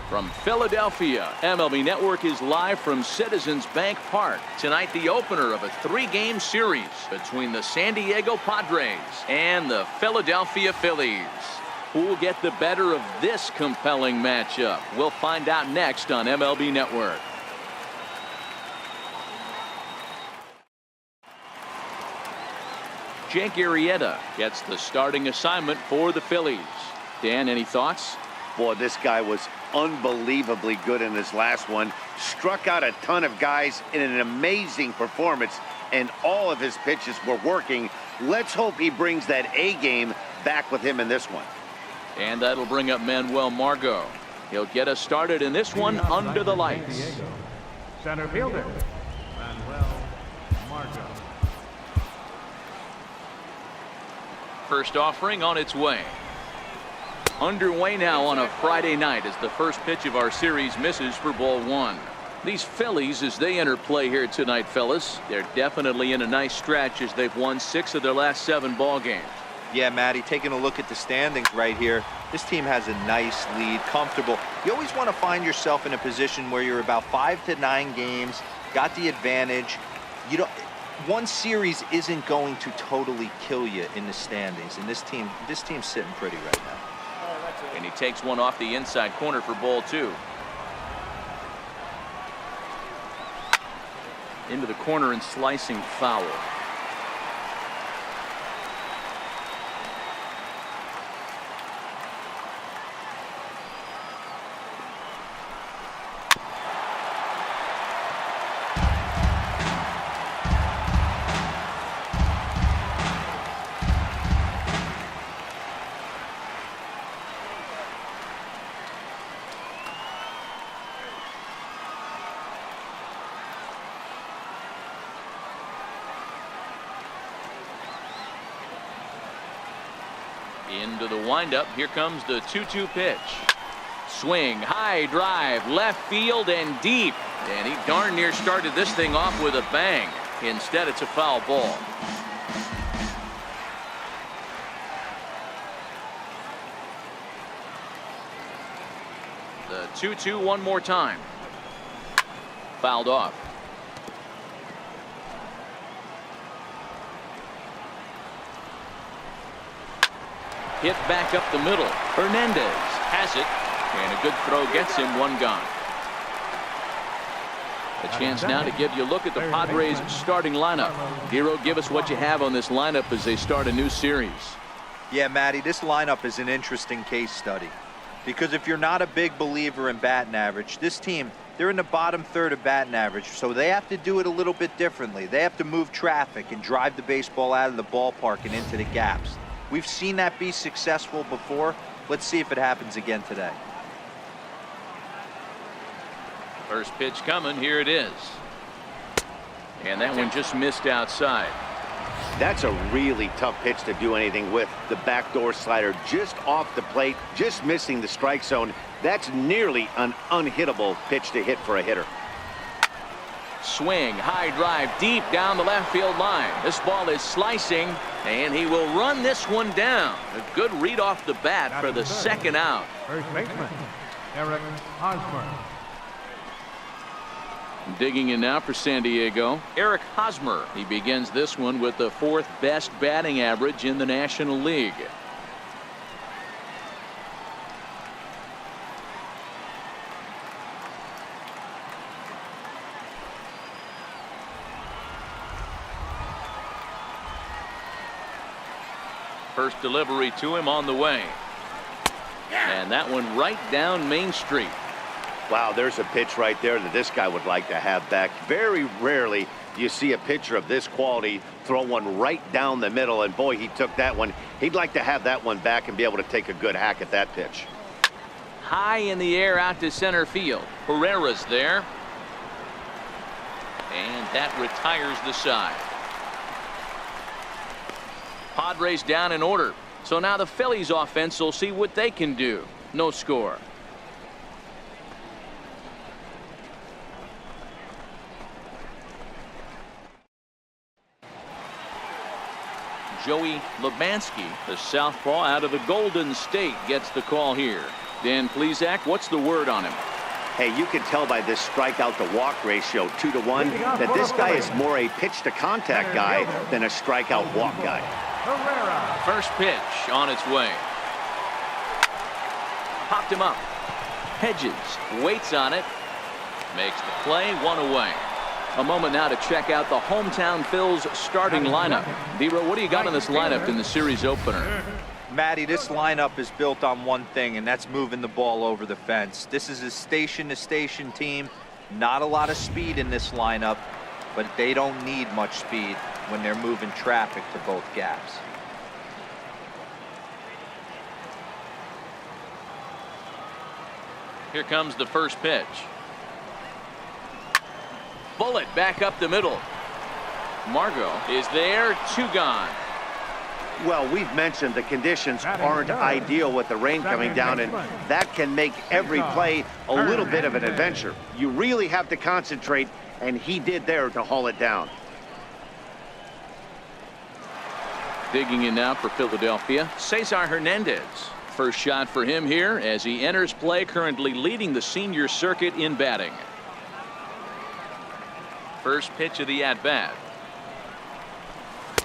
From Philadelphia, MLB Network is live from Citizens Bank Park. Tonight, the opener of a 3-game series between the San Diego Padres and the Philadelphia Phillies. Who will get the better of this compelling matchup? We'll find out next on MLB Network. Jake Arrieta gets the starting assignment for the Phillies. Dan, any thoughts? Boy, this guy was unbelievably good in his last one. Struck out a ton of guys in an amazing performance, and all of his pitches were working. Let's hope he brings that A game back with him in this one. And that'll bring up Manuel Margot. He'll get us started in this one under the lights. Center fielder, Manuel Margot. First offering on its way. Underway now on a Friday night as the first pitch of our series misses for ball 1. These Phillies, as they enter play here tonight, fellas, they're definitely in a nice stretch as they've won 6 of their last 7 ball games. Yeah, Matty, taking a look at the standings right here, this team has a nice lead, comfortable. You always want to find yourself in a position where you're about 5 to 9 games, got the advantage. You don't. One series isn't going to totally kill you in the standings, and this team's sitting pretty right now. And he takes one off the inside corner for ball 2. Into the corner and slicing foul. Into the windup. Here comes the 2-2 pitch. Swing, high drive, left field and deep. And he darn near started this thing off with a bang. Instead, it's a foul ball. The 2-2 one more time. Fouled off. Hit back up the middle. Hernandez has it, and a good throw gets him one gone. A chance now to give you a look at the Padres starting lineup. Hero, give us what you have on this lineup as they start a new series. Yeah, Matty, this lineup is an interesting case study. Because if you're not a big believer in batting average, this team, they're in the bottom third of batting average, so they have to do it a little bit differently. They have to move traffic and drive the baseball out of the ballpark and into the gaps. We've seen that be successful before. Let's see if it happens again today. First pitch coming. Here it is. And that one just missed outside. That's a really tough pitch to do anything with. The backdoor slider just off the plate, just missing the strike zone. That's nearly an unhittable pitch to hit for a hitter. Swing, high drive, deep down the left field line. This ball is slicing, and he will run this one down. A good read off the bat for the second out. First baseman, Eric Hosmer. Digging in now for San Diego, Eric Hosmer. He begins this one with the 4th best batting average in the National League. First delivery to him on the way. And that one right down Main Street. Wow, there's a pitch right there that this guy would like to have back. Very rarely do you see a pitcher of this quality throw one right down the middle, and boy, he took that one. He'd like to have that one back and be able to take a good hack at that pitch. High in the air out to center field. Herrera's there. And that retires the side. Padres down in order. So now the Phillies offense will see what they can do. No score. Joey Lebansky, the southpaw out of the Golden State, gets the call here. Dan Plesac, what's the word on him? Hey, you can tell by this strikeout to walk ratio 2-to-1 that this guy is more a pitch to contact guy than a strikeout walk guy. First pitch on its way. Popped him up. Hedges waits on it. Makes the play, 1 away. A moment now to check out the hometown Phils starting lineup. D-Row, what do you got in this lineup in the series opener? Matty, this lineup is built on one thing, and that's moving the ball over the fence. This is a station-to-station team. Not a lot of speed in this lineup, but they don't need much speed when they're moving traffic to both gaps. Here comes the first pitch. Bullet back up the middle. Margot is there, 2 gone. Well, we've mentioned the conditions aren't ideal with the rain coming down, and that can make every play a little bit of an adventure. You really have to concentrate, and he did there to haul it down. Digging in now for Philadelphia, Cesar Hernandez. First shot for him here as he enters play, currently leading the senior circuit in batting. First pitch of the at-bat.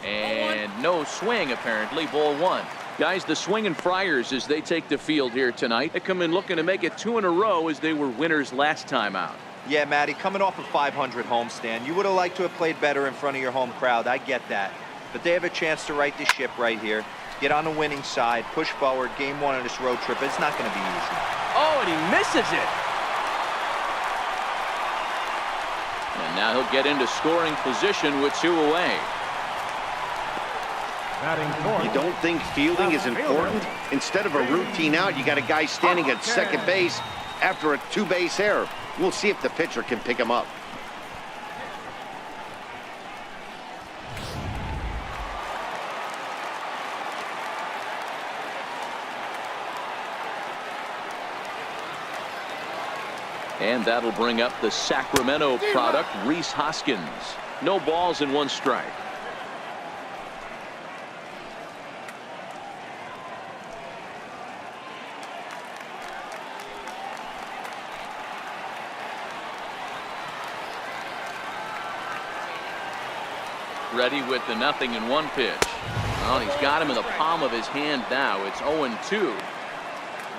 And no swing, apparently. Ball 1. Guys, the swinging Friars as they take the field here tonight. They come in looking to make it 2 in a row as they were winners last time out. Yeah, Matty, coming off a 500 homestand, you would have liked to have played better in front of your home crowd. I get that. But they have a chance to right the ship right here. Get on the winning side, push forward, game 1 of this road trip. It's not going to be easy. Oh, and he misses it. And now he'll get into scoring position with 2 away. You don't think fielding is important? Instead of a routine out, you got a guy standing at second base after a 2-base error. We'll see if the pitcher can pick him up. And that'll bring up the Sacramento product, Rhys Hoskins. No balls and 1 strike. Ready with the 0-1 pitch. Well, he's got him in the palm of his hand now. It's 0-2.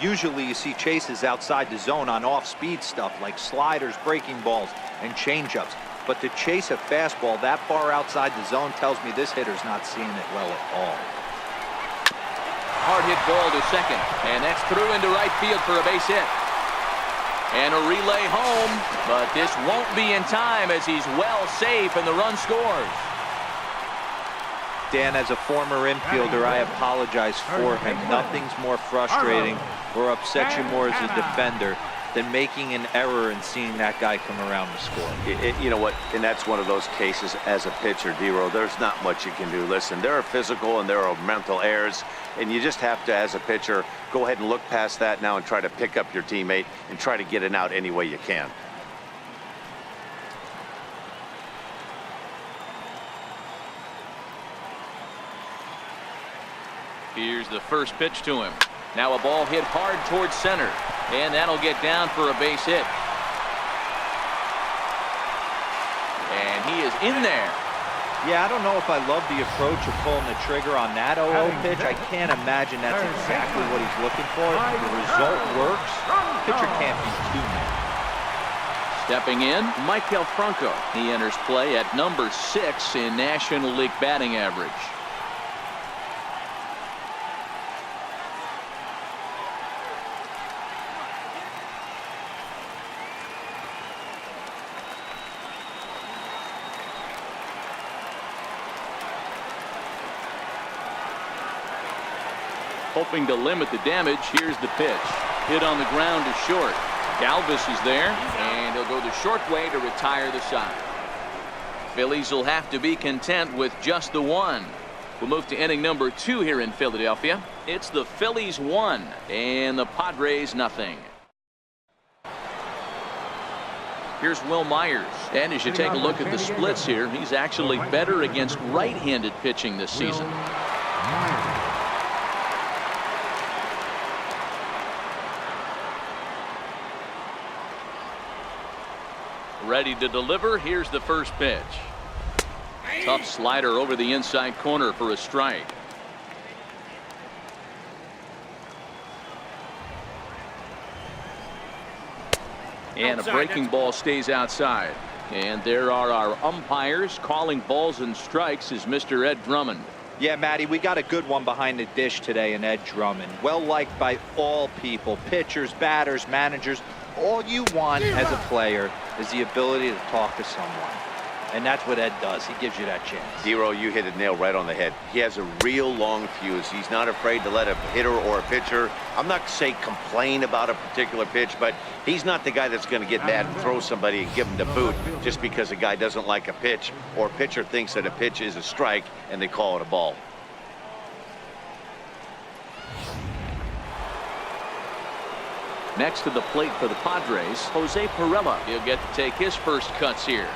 Usually you see chases outside the zone on off-speed stuff like sliders, breaking balls, and changeups. But to chase a fastball that far outside the zone tells me this hitter's not seeing it well at all. Hard hit ball to second, and that's through into right field for a base hit. And a relay home, but this won't be in time as he's well safe and the run scores. Dan, as a former infielder, I apologize for him. Nothing's more frustrating or upsets you more as a defender than making an error and seeing that guy come around to score. You know what? And that's one of those cases as a pitcher, D-Row. There's not much you can do. Listen, there are physical and there are mental errors, and you just have to, as a pitcher, go ahead and look past that now and try to pick up your teammate and try to get it out any way you can. Here's the first pitch to him. Now a ball hit hard towards center, and that'll get down for a base hit. And he is in there. Yeah, I don't know if I love the approach of pulling the trigger on that 0-0 pitch. I can't imagine that's exactly what he's looking for. If the result works, the pitcher can't be too mad. Stepping in, Michael Franco. He enters play at number 6 in National League batting average. Hoping to limit the damage. Here's the pitch. Hit on the ground to short. Galvis is there, and he'll go the short way to retire the side. Phillies will have to be content with just the 1. We'll move to inning number 2 here in Philadelphia. It's the Phillies 1 and the Padres 0. Here's Will Myers. And as you take a look at the splits here, he's actually better against right-handed pitching this season. Ready to deliver. Here's the first pitch. Tough slider over the inside corner for a strike. And a breaking ball stays outside. And there are our umpires calling balls and strikes is Mr. Ed Drummond. Yeah, Matty, we got a good one behind the dish today in Ed Drummond. Well liked by all people, pitchers, batters, managers. All you want as a player is the ability to talk to someone. And that's what Ed does. He gives you that chance. Zero, you hit a nail right on the head. He has a real long fuse. He's not afraid to let a hitter or a pitcher, I'm not say complain about a particular pitch, but he's not the guy that's going to get mad and throw somebody and give him the boot just because a guy doesn't like a pitch or a pitcher thinks that a pitch is a strike and they call it a ball. Next to the plate for the Padres, Jose Pirela. He'll get to take his first cuts here.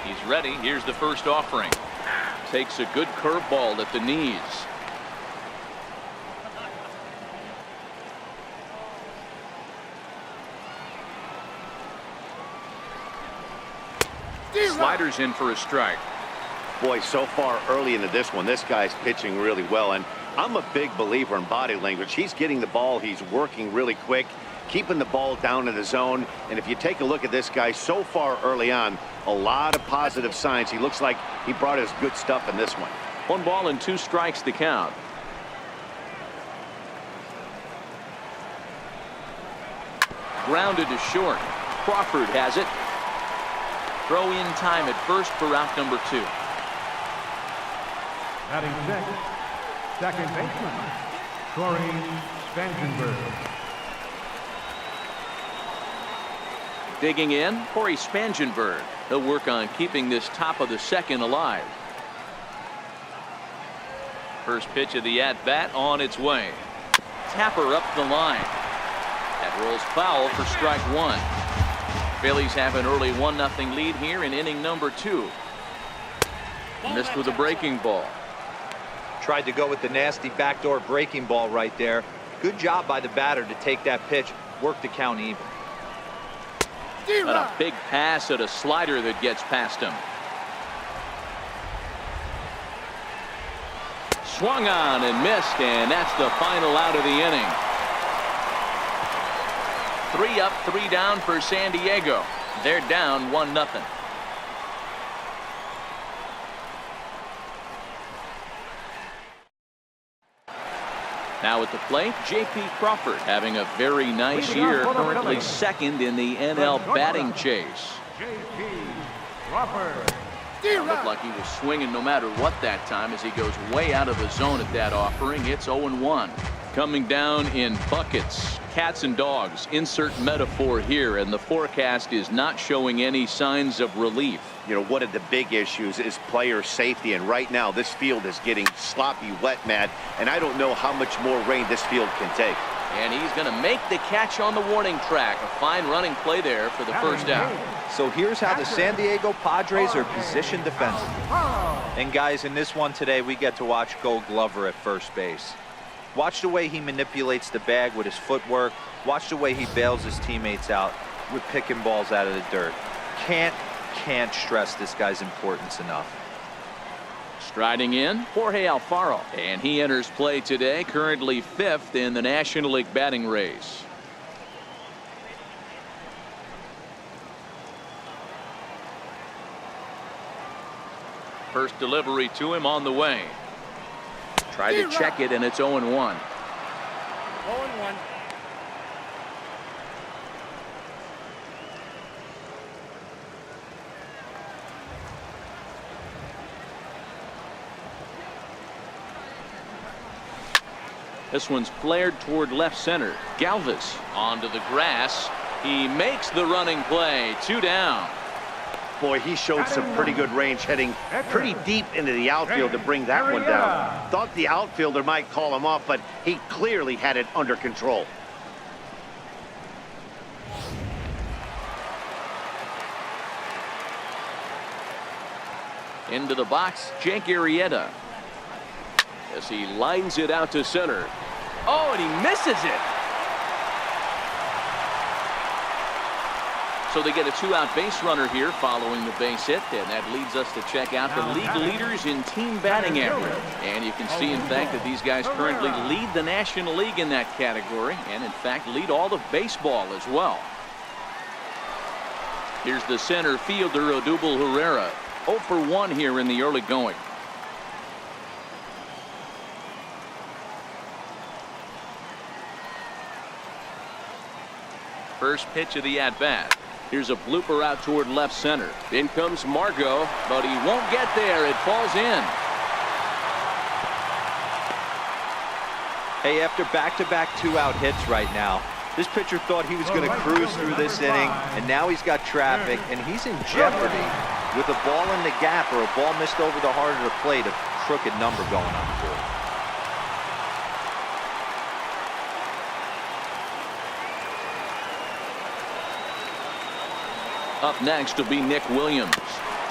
He's ready. Here's the first offering. Takes a good curveball at the knees. Sliders in for a strike. Boy, so far early into this one, this guy's pitching really well, and I'm a big believer in body language. He's getting the ball, he's working really quick, keeping the ball down in the zone, and if you take a look at this guy so far early on, a lot of positive signs. He looks like he brought his good stuff in this one. 1 ball and 2 strikes to count. Grounded to short. Crawford has it. Throw in time at first for out number 2. Batting sixth, second baseman, Corey Spangenberg. Digging in, Corey Spangenberg. He'll work on keeping this top of the second alive. First pitch of the at-bat on its way. Tapper up the line. That rolls foul for strike 1. Phillies have an early 1-0 lead here in inning number 2. Missed with a breaking ball. Tried to go with the nasty backdoor breaking ball right there. Good job by the batter to take that pitch, work the count even. And a big pass at a slider that gets past him. Swung on and missed, and that's the final out of the inning. 3 up, 3 down for San Diego. They're down 1-0. Now at the plate, J.P. Crawford having a very nice year, currently second in the NL batting chase. J.P. Crawford. Looked like he was swinging no matter what that time as he goes way out of the zone at that offering. It's 0-1. Coming down in buckets. Cats and dogs. Insert metaphor here, and the forecast is not showing any signs of relief. You know, one of the big issues is player safety, and right now this field is getting sloppy wet, Matt, and I don't know how much more rain this field can take. And he's going to make the catch on the warning track. A fine running play there for the first out. So here's how the San Diego Padres are positioned defensively. And guys, in this one today, we get to watch Gold Glover at first base. Watch the way he manipulates the bag with his footwork. Watch the way he bails his teammates out with picking balls out of the dirt. Can't stress this guy's importance enough. Striding in, Jorge Alfaro. And he enters play today, currently 5th in the National League batting race. First delivery to him on the way. Tried to check it, and it's 0-1. 0-1. This one's flared toward left center. Galvis onto the grass. He makes the running play. 2 down. Boy, he showed some pretty good range heading pretty deep into the outfield to bring that one down. Thought the outfielder might call him off, but he clearly had it under control. Into the box, Jake Arrieta. As he lines it out to center. Oh, and he misses it. So they get a two-out base runner here following the base hit, and that leads us to check out the league leaders in team batting average. And you can see, in fact, that these guys currently lead the National League in that category, and in fact lead all of baseball as well. Here's the center fielder, Odubel Herrera, 0 for 1 here in the early going. First pitch of the at-bat. Here's a blooper out toward left center. In comes Margot, but he won't get there. It falls in. Hey, after back-to-back two-out hits right now, this pitcher thought he was going to cruise through this inning, and now he's got traffic, and he's in jeopardy with a ball in the gap or a ball missed over the heart of the plate, a crooked number going on the board. Up next will be Nick Williams.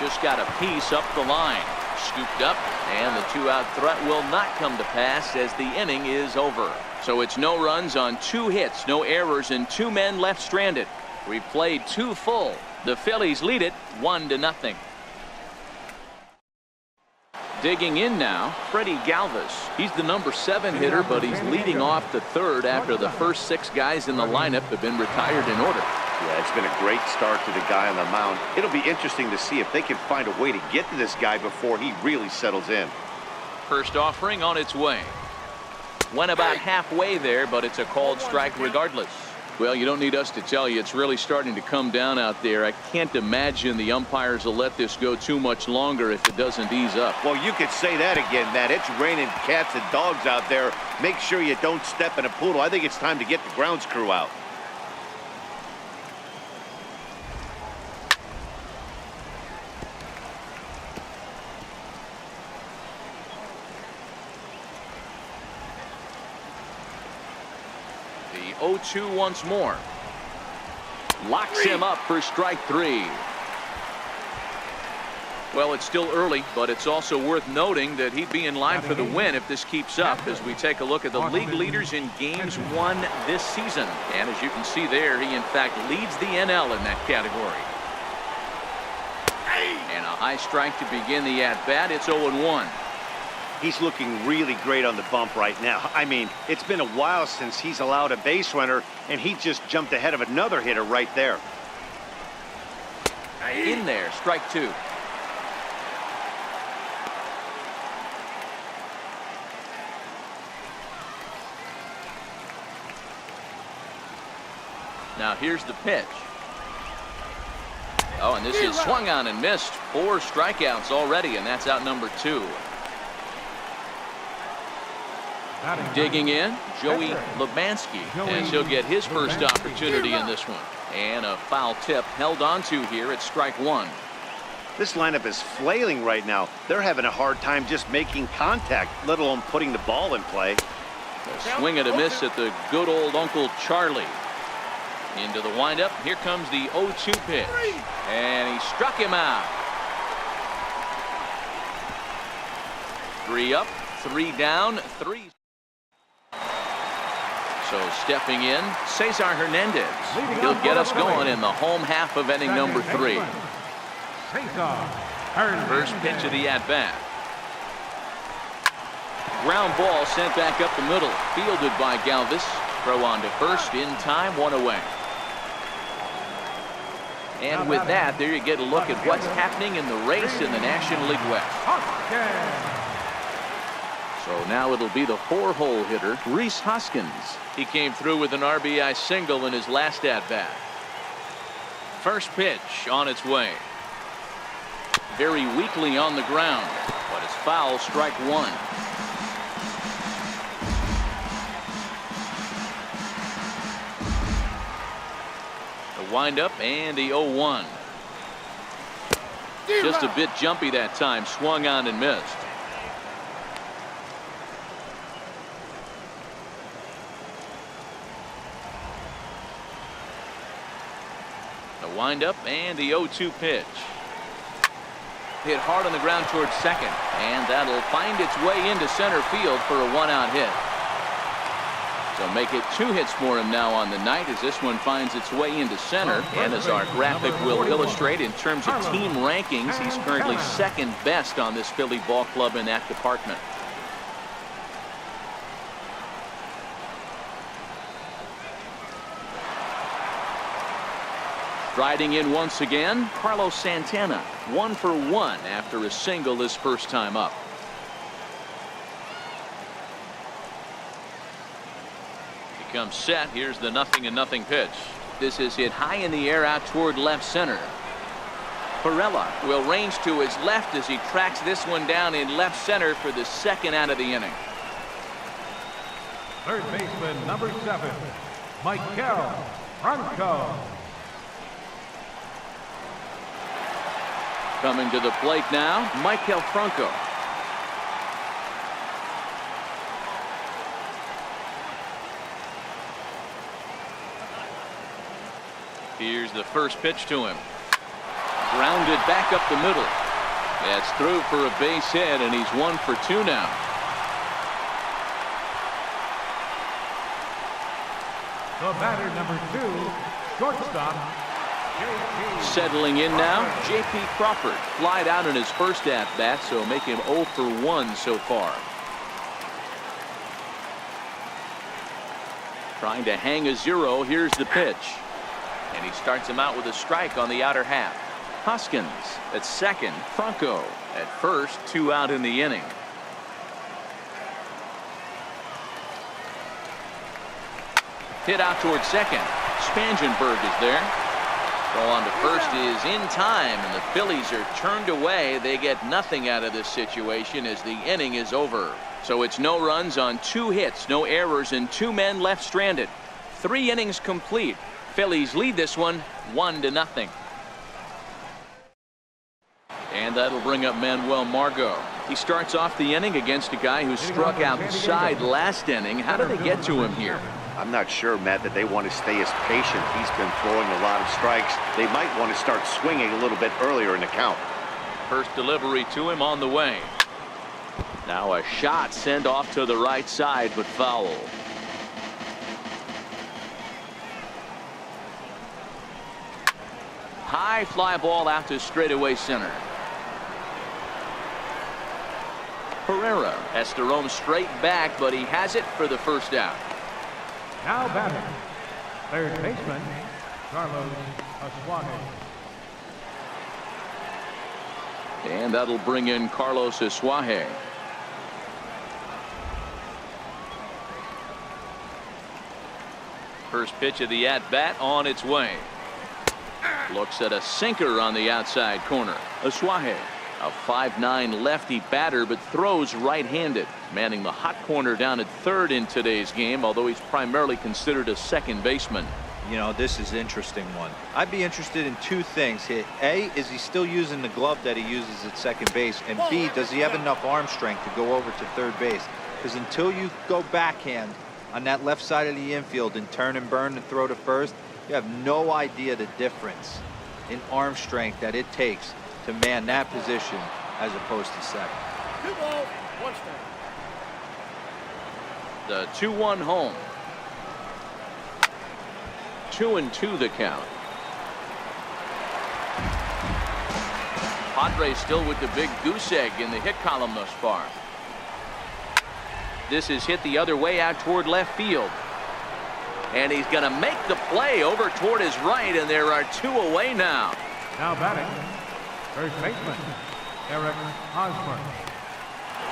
Just got a piece up the line. Scooped up, and the two-out threat will not come to pass as the inning is over. So it's no runs on 2 hits, no errors, and 2 men left stranded. We played 2 full. The Phillies lead it 1-0. Digging in now, Freddie Galvis. He's the number 7 hitter, but he's leading off the 3rd after the first 6 guys in the lineup have been retired in order. Yeah, it's been a great start to the guy on the mound. It'll be interesting to see if they can find a way to get to this guy before he really settles in. First offering on its way. Went about halfway there, but it's a called strike regardless. Well, you don't need us to tell you, it's really starting to come down out there. I can't imagine the umpires will let this go too much longer if it doesn't ease up. Well, you could say that again, Matt. It's raining cats and dogs out there. Make sure you don't step in a poodle. I think it's time to get the grounds crew out. The 0-2 once more. Locks him up for strike 3. Well, it's still early, but it's also worth noting that he'd be in line for the win if this keeps up as we take a look at the league leaders in games won this season. And as you can see there, he in fact leads the NL in that category. And a high strike to begin the at-bat. It's 0-1. He's looking really great on the bump right now. I mean, it's been a while since he's allowed a base runner, and he just jumped ahead of another hitter right there. In there, strike 2. Now here's the pitch. Oh, and this is swung on and missed. 4 strikeouts already, and that's out number 2. Digging in, Joey Lebansky, and he'll get his first opportunity in this one. And a foul tip held onto here at strike 1. This lineup is flailing right now. They're having a hard time just making contact, let alone putting the ball in play. A swing and a miss at the good old Uncle Charlie. Into the windup. Here comes the 0-2 pitch. And he struck him out. 3 up, 3 down, 3. So stepping in, Cesar Hernandez. He'll get us going in the home half of inning number 3. First pitch of the at-bat. Ground ball sent back up the middle. Fielded by Galvis. Throw on to first in time, 1 away. And with that, there you get a look at what's happening in the race in the National League West. So now it'll be the 4-hole hitter, Rhys Hoskins. He came through with an RBI single in his last at-bat. First pitch on its way. Very weakly on the ground, but it's foul, strike 1. The windup and the 0-1. Just a bit jumpy that time, swung on and missed. The windup and the 0-2 pitch. Hit hard on the ground towards second, and that'll find its way into center field for a 1-out hit. So make it 2 hits for him now on the night as this one finds its way into center. And as our graphic will illustrate, in terms of team rankings, he's currently second best on this Philly ball club in that department. Striding in once again, Carlos Santana, 1 for 1 after a single his first time up. He comes set. Here's the 0-0 pitch. This is hit high in the air out toward left center. Perella will range to his left as he tracks this one down in left center for the second out of the inning. Third baseman, number 7, Michael Franco. Coming to the plate now, Michael Franco. Here's the first pitch to him. Grounded back up the middle. That's through for a base hit, and he's 1 for 2 now. The batter, number 2, shortstop, Settling in now, J.P. Crawford. Flied out in his first at-bat, so make him 0 for 1 so far. Trying to hang a 0. Here's the pitch. And he starts him out with a strike on the outer half. Hoskins at second. Franco at first. 2 out in the inning. Hit out towards second. Spangenberg is there. Throw on to first is in time, and the Phillies are turned away. They get nothing out of this situation as the inning is over. So it's no runs on 2 hits, no errors, and 2 men left stranded. 3 innings complete. Phillies lead this one 1-0. And that'll bring up Manuel Margot. He starts off the inning against a guy who struck outside last inning. How did they get to him here? I'm not sure, Matt, that they want to stay as patient. He's been throwing a lot of strikes. They might want to start swinging a little bit earlier in the count. First delivery to him on the way. Now a shot sent off to the right side, but foul. High fly ball out to straightaway center. Pereira has to roam straight back, but he has it for the first out. now batting, third baseman, Carlos Asuaje. And that'll bring in Carlos Asuaje. First pitch of the at-bat on its way. Looks at a sinker on the outside corner. Asuaje, a 5'9" lefty batter, but throws right-handed. Manning the hot corner down at third in today's game, although he's primarily considered a second baseman. You know, this is an interesting one. I'd be interested in 2 things here. A, is he still using the glove that he uses at second base? And B, does he have enough arm strength to go over to third base? Because until you go backhand on that left side of the infield and turn and burn and throw to first, you have no idea the difference in arm strength that it takes to man that position as opposed to second. 2 balls, 1 strike. The 2-1 home. 2-2 the count. Padres still with the big goose egg in the hit column thus far. This is hit the other way out toward left field. And he's going to make the play over toward his right, and there are 2 away now. Now batting, first baseman, Eric Hosmer.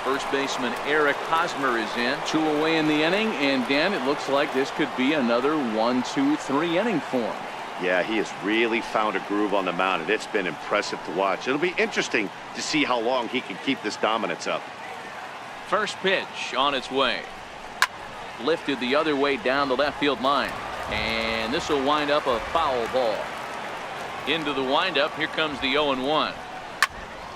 First baseman Eric Hosmer is in. 2 away in the inning, and Dan, it looks like this could be another 1-2-3 inning for him. Yeah, he has really found a groove on the mound, and it's been impressive to watch. It'll be interesting to see how long he can keep this dominance up. First pitch on its way. Lifted the other way down the left field line, and this will wind up a foul ball. Into the windup, here comes the 0-1.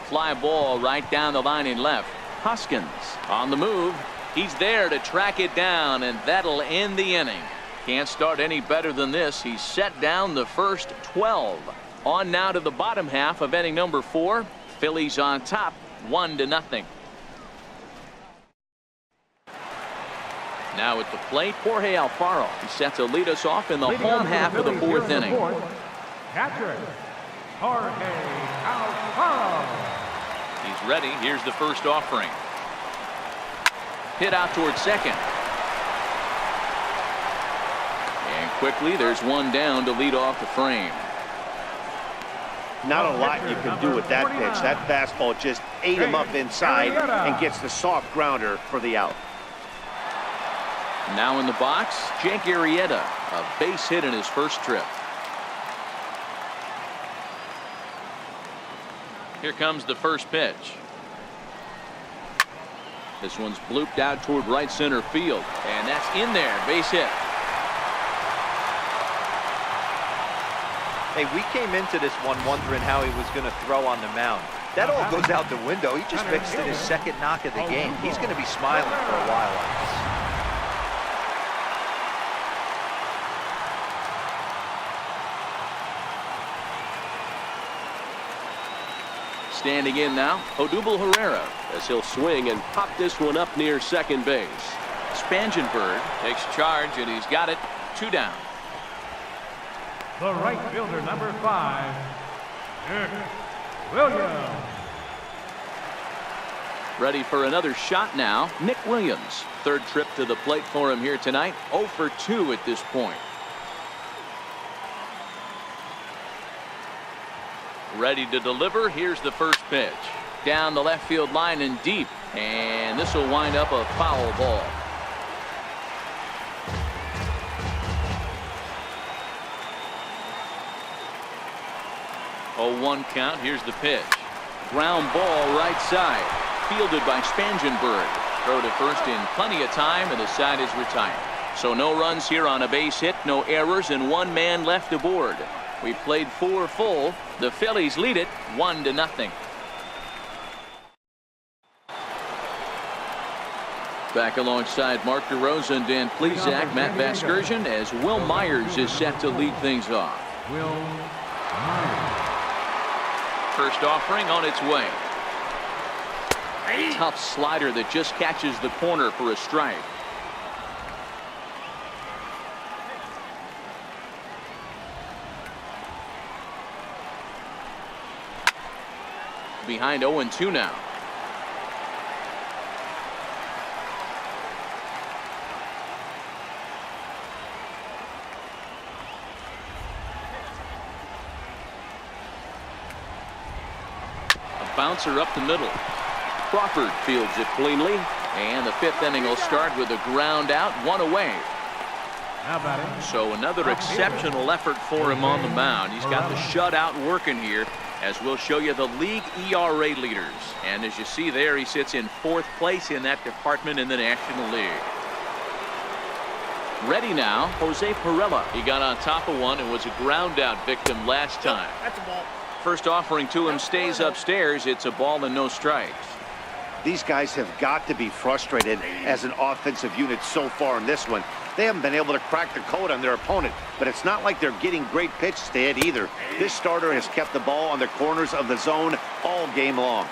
Fly ball right down the line in left. Hoskins on the move. He's there to track it down, and that'll end the inning. Can't start any better than this. He's set down the first 12. On now to the bottom half of inning number 4. Phillies on top, 1-0. Now at the plate, Jorge Alfaro. He's set to lead us off in the Leading home off for half of the Phillies fourth here in inning. Catcher, Jorge Alfaro. He's ready. Here's the first offering. Hit out towards second. And quickly, there's one down to lead off the frame. Not a lot you can do with that pitch. That fastball just ate him up inside and gets the soft grounder for the out. Now in the box, Jake Arrieta, a base hit in his first trip. Here comes the first pitch. This one's blooped out toward right center field, and that's in there, base hit. Hey, we came into this one wondering how he was going to throw on the mound. That all goes out the window. He just mixed in his second knock of the game. He's going to be smiling for a while on this. Standing in now, Odubel Herrera, as he'll swing and pop this one up near second base. Spangenberg takes charge, and he's got it. 2 down. The right fielder, number 5, Nick Williams. Ready for another shot now, Nick Williams. Third trip to the plate for him here tonight. 0 for 2 at this point. Ready to deliver. Here's the first pitch. Down the left field line and deep. And this will wind up a foul ball. Oh, 1 count. Here's the pitch. Ground ball right side. Fielded by Spangenberg. Throw to first in plenty of time, and the side is retired. So no runs here on a base hit, no errors, and 1 man left aboard. We played 4 full. The Phillies lead it 1-0. Back alongside Mark DeRosa and Dan Plesac, Matt Vasgersian, as Will Myers is set to lead things off. Will Myers. First offering on its way. Tough slider that just catches the corner for a strike. Behind 0-2 now. A bouncer up the middle. Crawford fields it cleanly, and the 5th inning will start with a ground out, 1 away. Now batting. So another exceptional effort for him on the mound. He's got the shutout working here, as we'll show you the league ERA leaders. And as you see there, he sits in 4th place in that department in the National League. Ready now, Jose Pirela. He got on top of one and was a ground out victim last time. That's a ball. First offering to him stays upstairs. It's a ball and no strikes. These guys have got to be frustrated as an offensive unit so far in this one. They haven't been able to crack the code on their opponent, but it's not like they're getting great pitches to hit either. This starter has kept the ball on the corners of the zone all game long.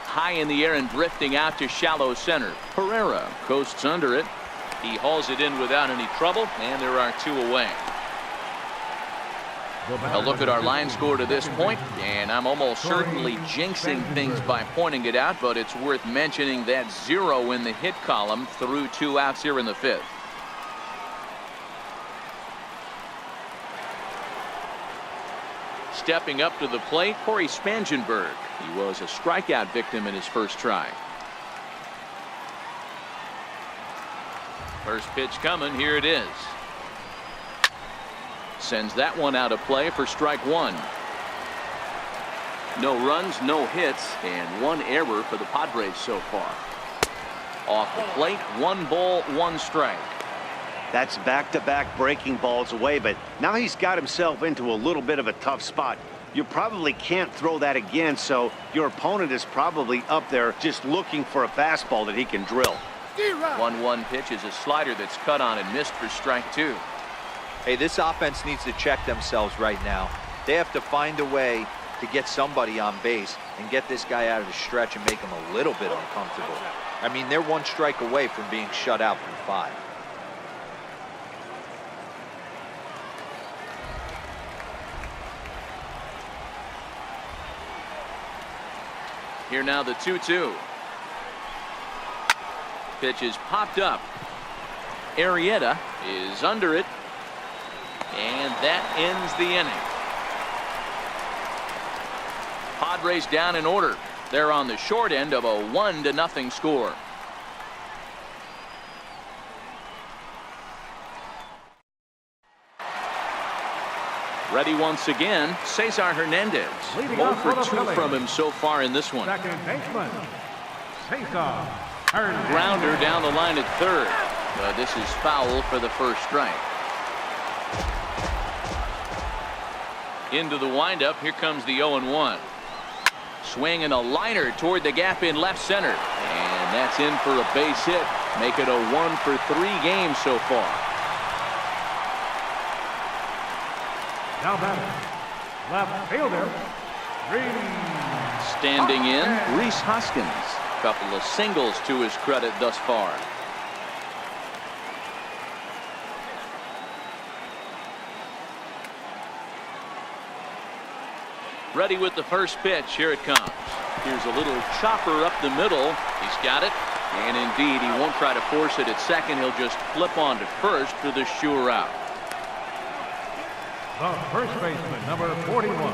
High in the air and drifting out to shallow center. Herrera coasts under it. He hauls it in without any trouble, and there are 2 away. A look at our line score to this point, and I'm almost certainly jinxing things by pointing it out, but it's worth mentioning that 0 in the hit column through 2 outs here in the 5th. Stepping up to the plate, Corey Spangenberg. He was a strikeout victim in his first try. First pitch coming. Here it is. Sends that one out of play for strike 1. No runs, no hits, and 1 error for the Padres so far. Off the plate, 1 ball, 1 strike. That's back-to-back breaking balls away, but now he's got himself into a little bit of a tough spot. You probably can't throw that again, so your opponent is probably up there just looking for a fastball that he can drill. 1-1 pitch is a slider that's cut on and missed for strike 2. Hey, this offense needs to check themselves right now. They have to find a way to get somebody on base and get this guy out of the stretch and make him a little bit uncomfortable. I mean, they're one strike away from being shut out through 5. Here now the 2-2. Pitch is popped up. Arrieta is under it. And that ends the inning. Padres down in order. They're on the short end of a 1-0 score. Ready once again, Cesar Hernandez. 0 for 2 from him so far in this one. Second baseman, Saison. Hernandez. Grounder down the line at third. But this is foul for the first strike. Into the windup. Here comes the 0-1. Swing and a liner toward the gap in left center. And that's in for a base hit. Make it a 1 for 3 game so far. Now batting, left fielder, Standing in, Rhys Hoskins. Couple of singles to his credit thus far. Ready with the first pitch. Here it comes. Here's a little chopper up the middle. He's got it. And indeed, he won't try to force it at second. He'll just flip on to first for the sure out. the first baseman, number 41,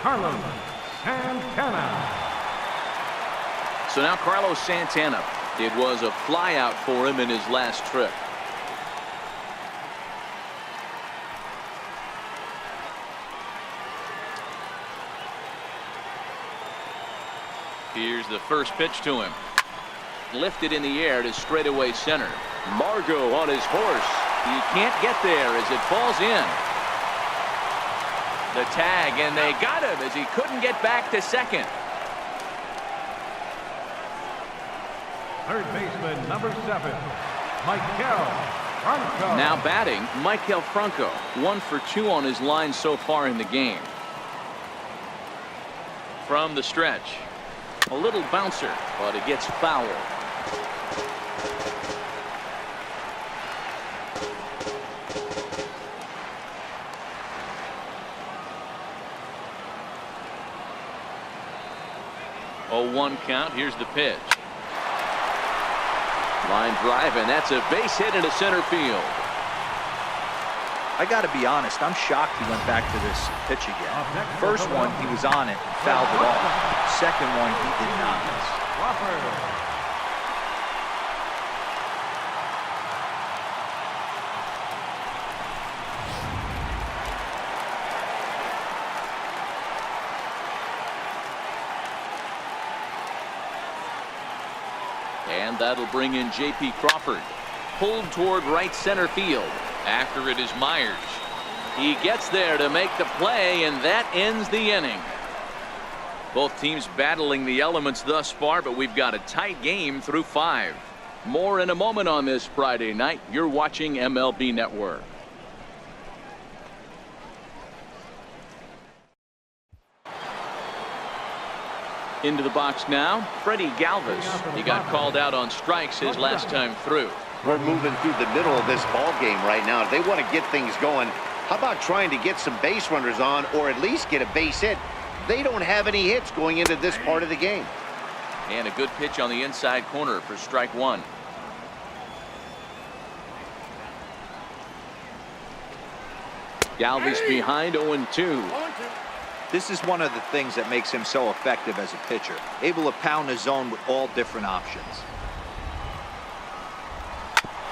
Carlos Santana. So now Carlos Santana. It was a flyout for him in his last trip. Here's the first pitch to him. Lifted in the air to straightaway center. Margot on his horse. He can't get there as it falls in. The tag, and they got him as he couldn't get back to second. Third baseman, number 7, Michael Franco. Now batting, Michael Franco. 1 for 2 on his line so far in the game. From the stretch. A little bouncer, but it gets foul. Oh, 1 count. Here's the pitch. Line drive, and that's a base hit into center field. I got to be honest, I'm shocked he went back to this pitch again. First one, he was on it and fouled it off. Second one, he did not miss. And that'll bring in J.P. Crawford. Pulled toward right center field. After it is Myers. He gets there to make the play, and that ends the inning. Both teams battling the elements thus far, but we've got a tight game through 5. More in a moment on this Friday night. You're watching MLB Network. Into the box now, Freddie Galvis. He got called out on strikes his last time through. We're moving through the middle of this ball game right now. If they want to get things going, how about trying to get some base runners on, or at least get a base hit? They don't have any hits going into this part of the game. And a good pitch on the inside corner for strike 1. Galvis behind 0-2. This is one of the things that makes him so effective as a pitcher. Able to pound the zone with all different options.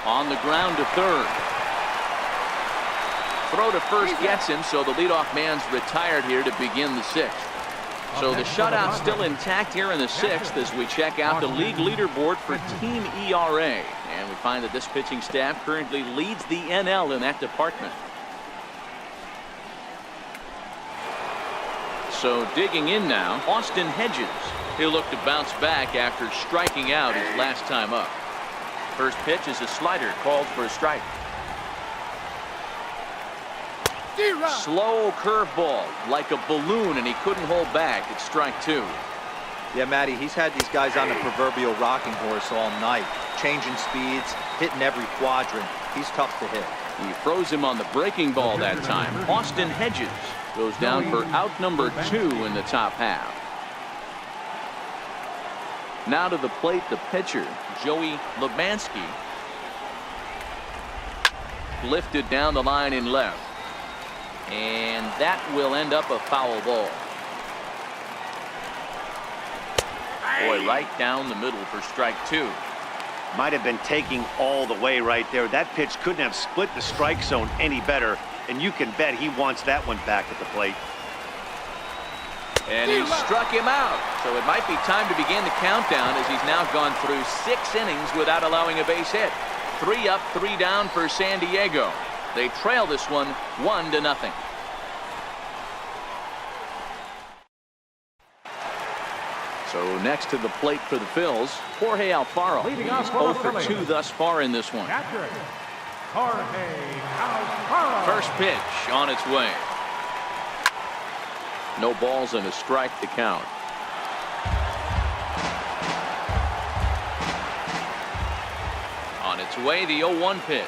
On the ground to third. Throw to first gets him, so the leadoff man's retired here to begin the 6th. So the shutout still intact here in the 6th as we check out the league leaderboard for team ERA. And we find that this pitching staff currently leads the NL in that department. So digging in now, Austin Hedges. He'll look to bounce back after striking out his last time up. First pitch is a slider called for a strike. Slow curveball, like a balloon, and he couldn't hold back. It's strike two. Yeah, Matty, he's had these guys on the proverbial rocking horse all night, changing speeds, hitting every quadrant. He's tough to hit. He froze him on the breaking ball that time. Austin Hedges goes down for out number 2 in the top half. Now to the plate, the pitcher, Joey Lebansky. Lifted down the line in left. And that will end up a foul ball. Boy, right down the middle for strike two. Might have been taking all the way right there. That pitch couldn't have split the strike zone any better, and you can bet he wants that one back at the plate. And he struck him out. So it might be time to begin the countdown, as he's now gone through 6 innings without allowing a base hit. 3 up, 3 down for San Diego. They trail this one 1-0. So next to the plate for the Phils, Jorge Alfaro. Leading He's off for 0 the for Phillies. 2 thus far in this one. Catcher, Jorge Alfaro. First pitch on its way. No balls and a strike to count. On its way, the 0-1 pitch.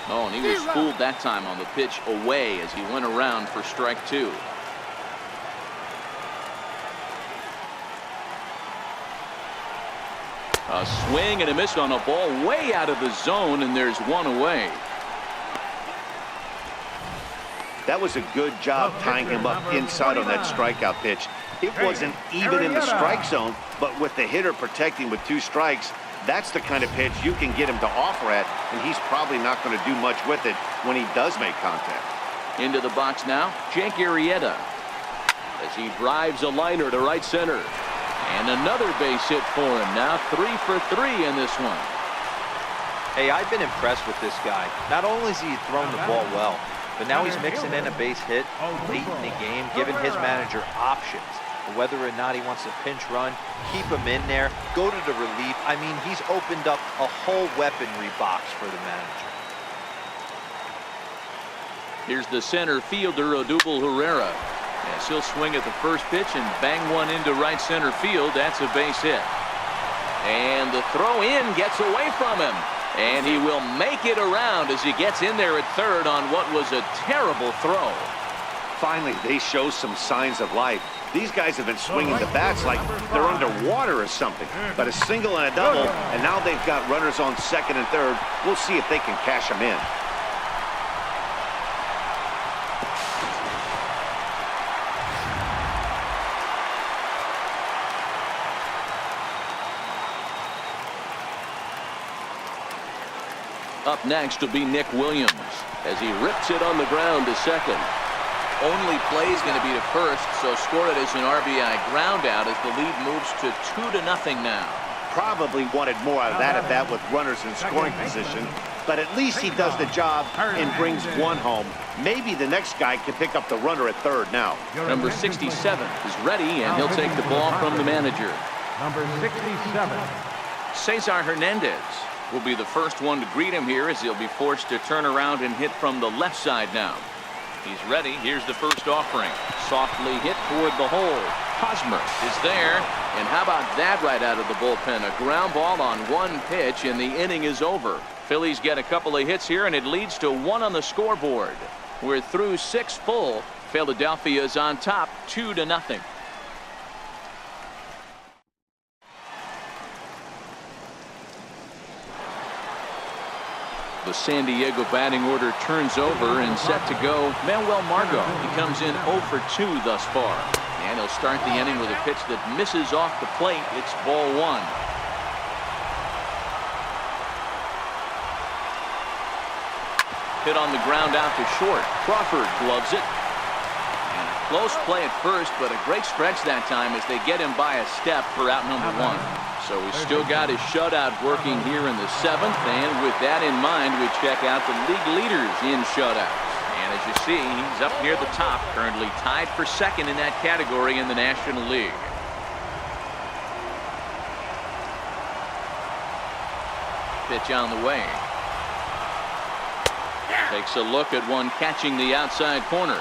Oh, and he was fooled that time on the pitch away as he went around for strike 2. A swing and a miss on a ball way out of the zone, and there's 1 away. That was a good job tying him up inside on that strikeout pitch. It wasn't even in the strike zone, but with the hitter protecting with 2 strikes, that's the kind of pitch you can get him to offer at, and he's probably not going to do much with it when he does make contact. Into the box now, Jake Arrieta, as he drives a liner to right center. And another base hit for him. Now 3 for 3 in this one. Hey, I've been impressed with this guy. Not only has he thrown the ball well, but now he's mixing in a base hit late in the game, giving his manager options. Whether or not he wants a pinch run, keep him in there, go to the relief. I mean, he's opened up a whole weaponry box for the manager. Here's the center fielder, Odubel Herrera. Yes, he'll swing at the first pitch and bang one into right center field. That's a base hit. And the throw in gets away from him. And he will make it around as he gets in there at third on what was a terrible throw. Finally, they show some signs of life. These guys have been swinging the bats like they're underwater or something. But a single and a double, and now they've got runners on second and third. We'll see if they can cash them in. Up next will be Nick Williams as he rips it on the ground to second. Only play is going to be to first, so score it as an RBI ground out as the lead moves to 2-0 now. Probably wanted more out of that at bat with runners in scoring position, but at least he does the job and brings 1 home. Maybe the next guy can pick up the runner at third now. Number 67 is ready, and he'll take the ball from the manager. Number 67. Cesar Hernandez will be the first one to greet him here as he'll be forced to turn around and hit from the left side now. He's ready. Here's the first offering. Softly hit toward the hole. Hosmer is there. And how about that right out of the bullpen? A ground ball on 1 pitch, and the inning is over. Phillies get a couple of hits here, and it leads to 1 on the scoreboard. We're through 6 full. Philadelphia is on top 2-0. The San Diego batting order turns over and set to go. Manuel Margot. He comes in 0 for 2 thus far. And he'll start the inning with a pitch that misses off the plate. It's ball 1. Hit on the ground out to short. Crawford gloves it. And a close play at first, but a great stretch that time as they get him by a step for out number 1. So he's still got his shutout working here in the 7th, and with that in mind, we check out the league leaders in shutouts. And as you see, he's up near the top, currently tied for 2nd in that category in the National League. Pitch on the way. Takes a look at one catching the outside corner.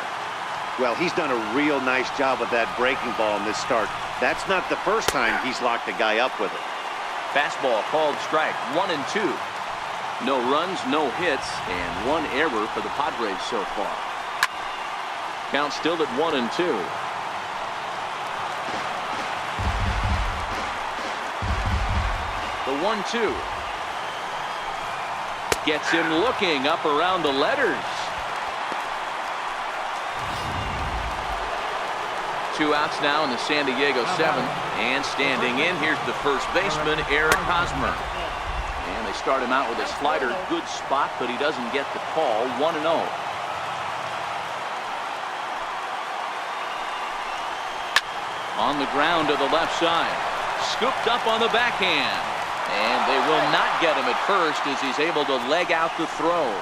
Well, he's done a real nice job with that breaking ball in this start. That's not the first time he's locked a guy up with it. Fastball called strike, 1-2. No runs, no hits, and one error for the Padres so far. Count still at 1-2. The 1-2. Gets him looking up around the letters. 2 outs now in the San Diego 7th. And standing in, here's the first baseman, Eric Hosmer. And they start him out with a slider. Good spot, but he doesn't get the call. 1-0. On the ground to the left side. Scooped up on the backhand. And they will not get him at first as he's able to leg out the throw.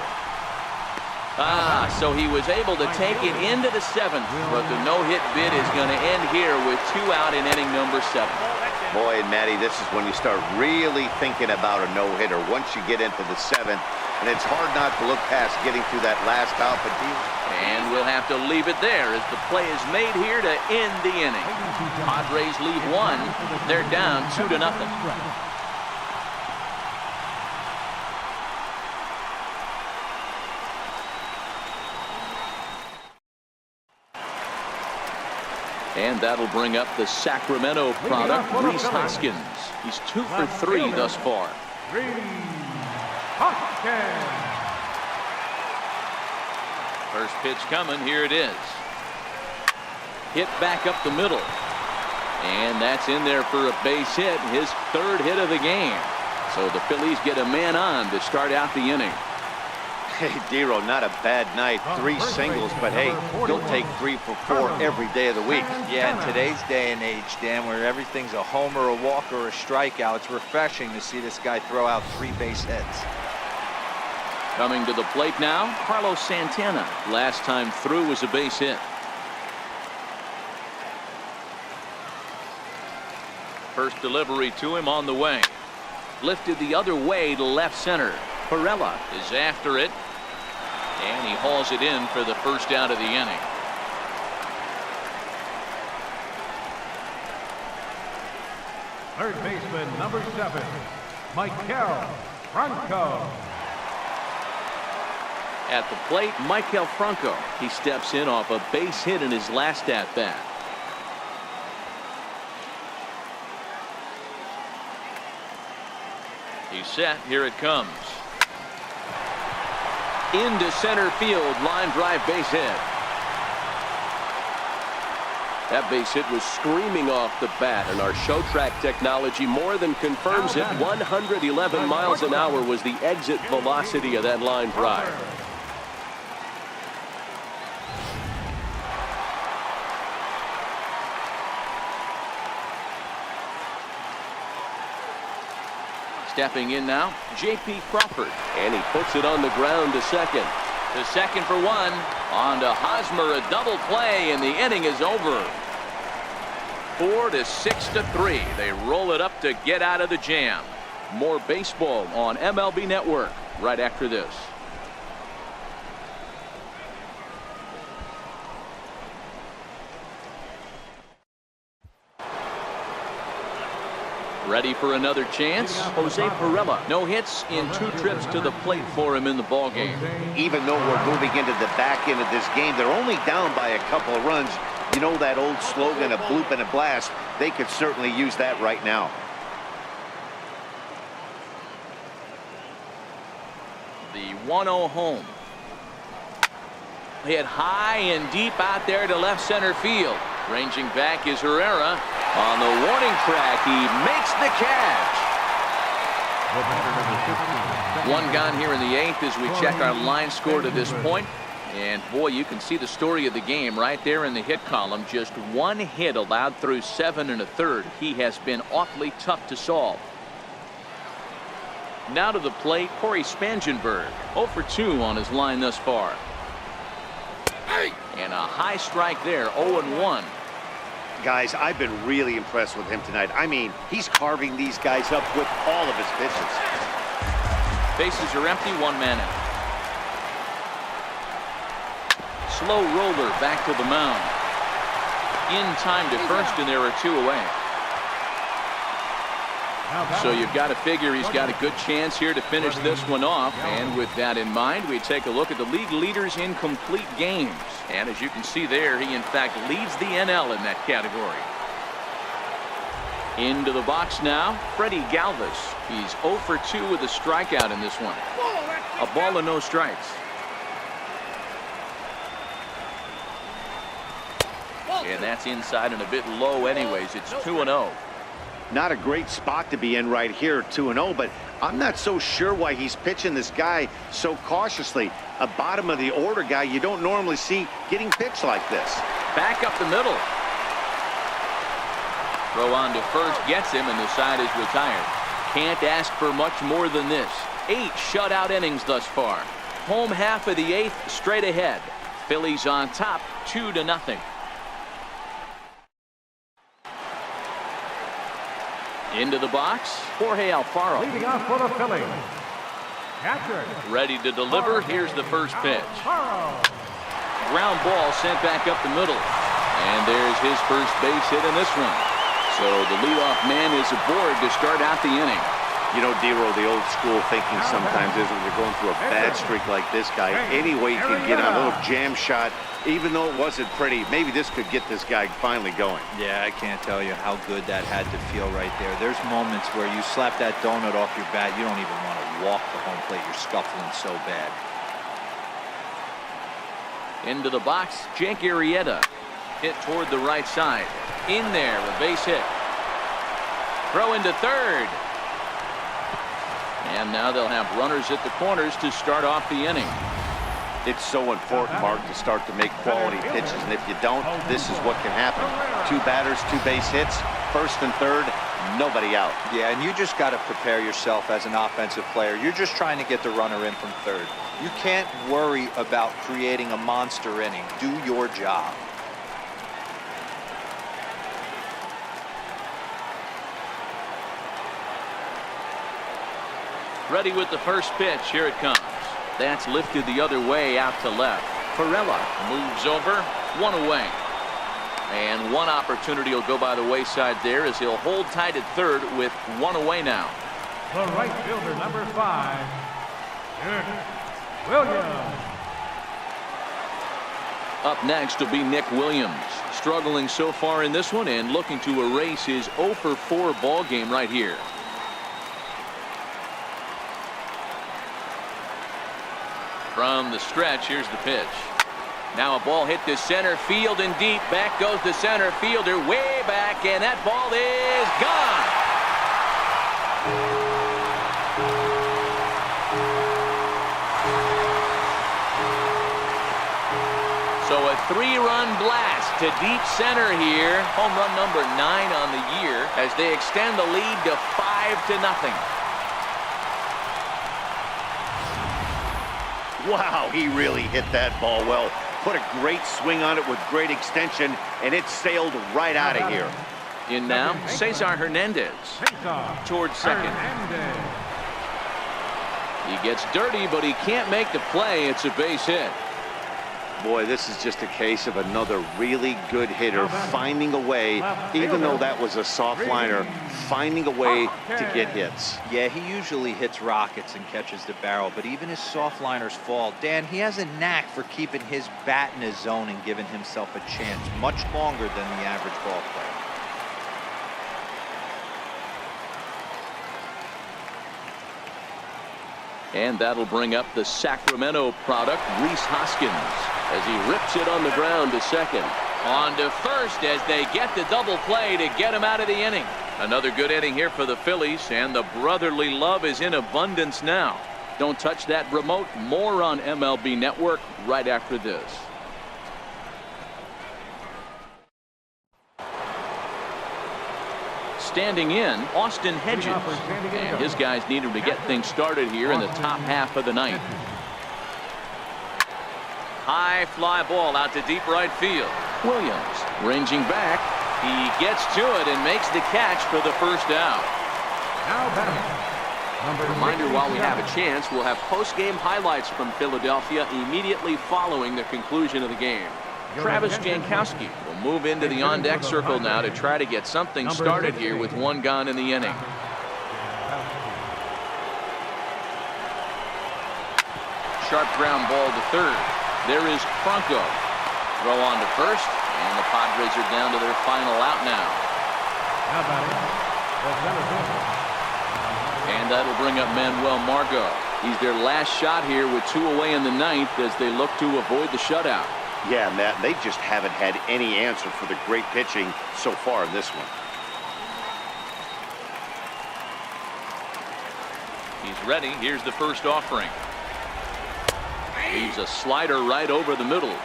So he was able to take it into the 7th, but the no-hit bid is going to end here with 2 out in inning number 7. Boy, and Matty, this is when you start really thinking about a no-hitter once you get into the 7th, and it's hard not to look past getting through that last out. And we'll have to leave it there as the play is made here to end the inning. Padres lead 1. They're down 2-0. And that'll bring up the Sacramento product, Rhys Hoskins. He's 2 for 3 thus far. First pitch coming. Here it is. Hit back up the middle. And that's in there for a base hit. His 3rd hit of the game. So the Phillies get a man on to start out the inning. Hey, Dero, not a bad night. 3 singles, but hey, he'll take 3 for 4 every day of the week. Yeah, in today's day and age, Dan, where everything's a homer, a walk, or a strikeout, it's refreshing to see this guy throw out 3 base hits. Coming to the plate now, Carlos Santana. Last time through was a base hit. First delivery to him on the way. Lifted the other way to left center. Perella is after it. And he hauls it in for the first out of the inning. Third baseman, number 7, Maikel Franco. At the plate, Maikel Franco. He steps in off a base hit in his last at-bat. He's set. Here it comes. Into center field, line drive base hit. That base hit was screaming off the bat, and our show track technology more than confirms it. 111 miles an hour was the exit velocity of that line drive. Stepping in now, J.P. Crawford. And he puts it on the ground to second. To second for 1. On to Hosmer, a double play, and the inning is over. 4-6-3. They roll it up to get out of the jam. More baseball on MLB Network right after this. Ready for another chance? Jose Perella. No hits in 2 trips to the plate for him in the ballgame. Even though we're moving into the back end of this game, they're only down by a couple of runs. You know that old slogan, a bloop and a blast? They could certainly use that right now. The 1-0 home. Hit high and deep out there to left center field. Ranging back is Herrera. On the warning track, he makes the catch. 1 gone here in the 8th as we check our line score to this point. And boy, you can see the story of the game right there in the hit column. Just 1 hit allowed through 7 1/3. He has been awfully tough to solve. Now to the plate, Corey Spangenberg. 0 for 2 on his line thus far. And a high strike there, 0-1. Guys, I've been really impressed with him tonight. I mean, he's carving these guys up with all of his pitches. Bases are empty, 1 man out. slow roller back to the mound. In time to first, and there are 2 away. So you've got to figure he's got a good chance here to finish this one off. And with that in mind, we take a look at the league leaders in complete games. And as you can see there, he in fact leads the NL in that category. Into the box now, Freddie Galvis. He's 0 for 2 with a strikeout in this one. A ball and no strikes. And that's inside and a bit low anyways. It's 2-0. Not a great spot to be in right here, 2-0, but I'm not so sure why he's pitching this guy so cautiously. A bottom of the order guy you don't normally see getting pitched like this. Back up the middle. Throw on to first gets him, and the side is retired. Can't ask for much more than this. 8 shutout innings thus far. Home half of the 8th straight ahead. Phillies on top 2-0. Into the box, Jorge Alfaro. Leading off for the Phillies, catcher. Ready to deliver. Here's the first pitch. Alfaro. Ground ball sent back up the middle. And there's his first base hit in this one. So the leadoff man is aboard to start out the inning. You know, Dero, the old school thinking sometimes is when you're going through a bad streak like this guy, any way you can get a little jam shot, even though it wasn't pretty, maybe this could get this guy finally going. Yeah, I can't tell you how good that had to feel right there. There's moments where you slap that donut off your bat, you don't even want to walk the home plate. You're scuffling so bad. Into the box, Jake Arrieta. Hit toward the right side. In there, a base hit. Throw into third. And now they'll have runners at the corners to start off the inning. It's so important, Mark, to start to make quality pitches, and if you don't, this is what can happen. 2 batters, 2 base hits, first and third, nobody out. Yeah, and you just got to prepare yourself as an offensive player. You're just trying to get the runner in from third. You can't worry about creating a monster inning. Do your job. Ready with the first pitch. Here it comes. That's lifted the other way out to left. Perella moves over. 1 away. And one opportunity will go by the wayside there as he'll hold tight at third with 1 away now. The right fielder, number 5, Williams. Up next will be Nick Williams. Struggling so far in this one and looking to erase his 0 for 4 ball game right here. From the stretch, here's the pitch. Now a ball hit to center field and deep. Back goes the center fielder way back, and that ball is gone. So a 3-run blast to deep center here. Home run number 9 on the year as they extend the lead to 5-0. Wow, he really hit that ball well. Put a great swing on it with great extension, and it sailed right out of here. In now, Cesar Hernandez towards second. He gets dirty, but he can't make the play. It's a base hit. Boy, this is just a case of another really good hitter finding a way, even though that was a soft liner, finding a way to get hits. Yeah, he usually hits rockets and catches the barrel, but even his soft liners fall. Dan, he has a knack for keeping his bat in his zone and giving himself a chance much longer than the average ball player. And that'll bring up the Sacramento product, Rhys Hoskins, as he rips it on the ground to second. On to first as they get the double play to get him out of the inning. Another good inning here for the Phillies, and the brotherly love is in abundance now. Don't touch that remote. More on MLB Network right after this. Standing in, Austin Hedges, and his guys need him to get things started here in the top half of the ninth. High fly ball out to deep right field. Williams ranging back. He gets to it and makes the catch for the first out. Now batting, Reminder, while we have a chance, we'll have post-game highlights from Philadelphia immediately following the conclusion of the game. Travis Jankowski will move into the on-deck circle now to try to get something started here with one gone in the inning. Sharp ground ball to third. There is Franco. Throw on to first, and the Padres are down to their final out now. And that'll bring up Manuel Margot. He's their last shot here with 2 away in the ninth as they look to avoid the shutout. Yeah, Matt, they just haven't had any answer for the great pitching so far in this one. He's ready. Here's the first offering. Leaves a slider right over the middle.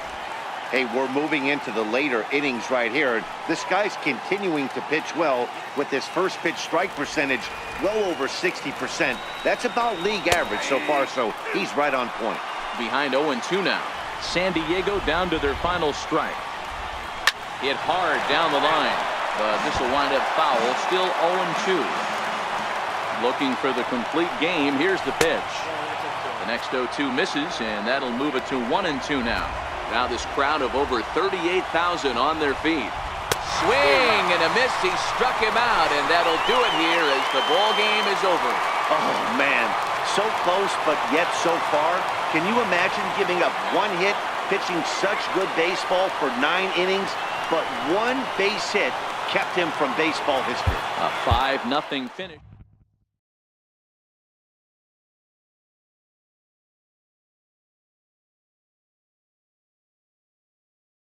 Hey, we're moving into the later innings right here. This guy's continuing to pitch well with his first pitch strike percentage well over 60%. That's about league average so far, so he's right on point. Behind 0-2 now. San Diego down to their final strike. Hit hard down the line, but this will wind up foul. Still 0-2. Looking for the complete game. Here's the pitch. The next 0-2 misses, and that'll move it to 1-2 now. Now this crowd of over 38,000 on their feet. Swing and a miss. He struck him out, and that'll do it here as the ball game is over. Oh, man. So close, but yet so far. Can you imagine giving up one hit, pitching such good baseball for 9 innings, but one base hit kept him from baseball history? A 5-0 finish.